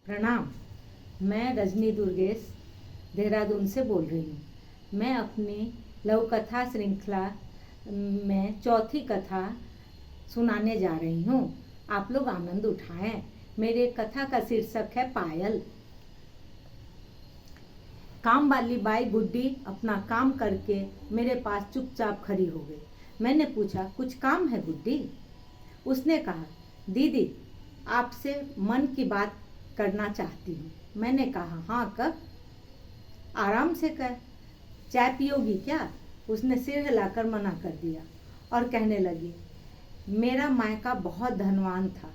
प्रणाम। मैं रजनी दुर्गेश देहरादून से बोल रही हूँ। मैं अपनी लघु कथा श्रृंखला में चौथी कथा सुनाने जा रही हूँ। आप लोग आनंद उठाएं। मेरे कथा का शीर्षक है पायल। काम वाली बाई गुड्डी अपना काम करके मेरे पास चुपचाप खड़ी हो गई। मैंने पूछा, कुछ काम है गुड्डी? उसने कहा, दीदी आपसे मन की बात करना चाहती हूँ। मैंने कहा, हाँ कब? आराम से कर। चाय पियोगी क्या? उसने सिर हिलाकर मना कर दिया और कहने लगी, मेरा मायका बहुत धनवान था,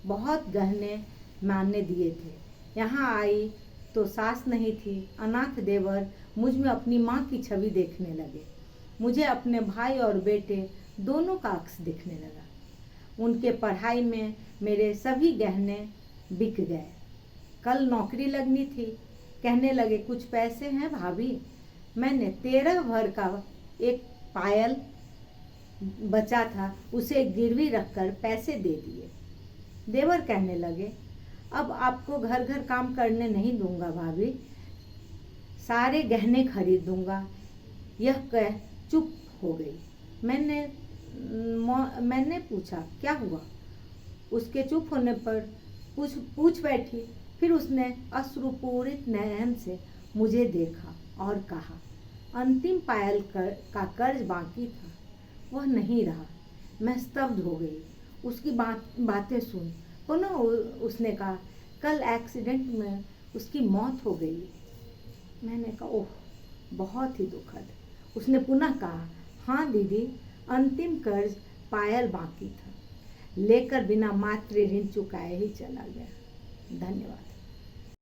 बहुत गहने मान्य दिए थे। यहाँ आई तो सास नहीं थी। अनाथ देवर मुझ में अपनी माँ की छवि देखने लगे। मुझे अपने भाई और बेटे दोनों का अक्स दिखने लगा। उनके पढ़ाई में मेरे सभी गहने बिक गए। कल नौकरी लगनी थी। कहने लगे, कुछ पैसे हैं भाभी? मैंने 13 भर का एक पायल बचा था, उसे गिरवी रखकर पैसे दे दिए। देवर कहने लगे, अब आपको घर घर काम करने नहीं दूंगा भाभी, सारे गहने खरीद दूंगा। यह कह चुप हो गई। मैंने पूछा, क्या हुआ? उसके चुप होने पर पूछ बैठी। फिर उसने अश्रुपूरित नयन से मुझे देखा और कहा, अंतिम पायल का कर्ज बाकी था, वह नहीं रहा। मैं स्तब्ध हो गई उसकी बातें सुन। पुनः उसने कहा, कल एक्सीडेंट में उसकी मौत हो गई। मैंने कहा, ओह बहुत ही दुखद। उसने पुनः कहा, हाँ दीदी, अंतिम कर्ज पायल बाकी था, लेकर बिना मात्र ऋण चुकाए ही चला गया। धन्यवाद।